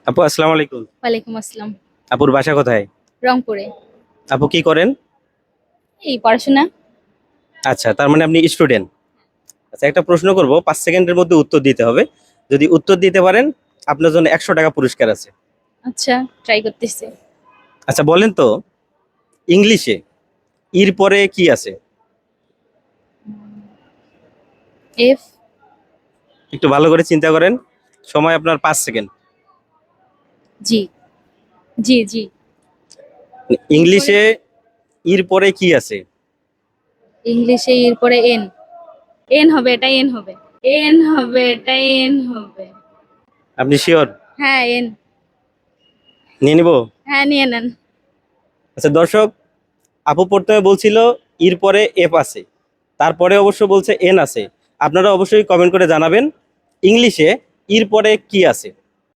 আপু আসসালামু আলাইকুম। ওয়ালাইকুম আসসালাম। আপুর বাসা কোথায়? রংপুরে। আপু কি করেন? এই পড়াশোনা। আচ্ছা, তার মানে আপনি স্টুডেন্ট। আচ্ছা, একটা প্রশ্ন করব, 5 সেকেন্ডের মধ্যে উত্তর দিতে হবে। যদি উত্তর দিতে পারেন, আপনার জন্য 100 টাকা পুরস্কার আছে। আচ্ছা, ট্রাই করতেছি। আচ্ছা বলেন তো, ইংলিশে ইর পরে কি আছে? এফ। একটু ভালো করে চিন্তা করেন। সময় আপনার 5 সেকেন্ড। জি। জি জি। এরপরে ইংলিশে ইর পরে কি আছে? ইংলিশে এরপরে এন। এন হবে, এটা এন হবে। এন হবে, এটা এন হবে। আপনি শিওর? হ্যাঁ, এন। নিয়ে নিব? হ্যাঁ, নিয়ে নেন। আচ্ছা দর্শক, আপু প্রথমে বলছিল ইর পরে এফ আছে, তারপরে অবশ্য বলছে এন আছে। আপনারা অবশ্যই কমেন্ট করে জানাবেন ইংলিশে ইর পরে কি আছে।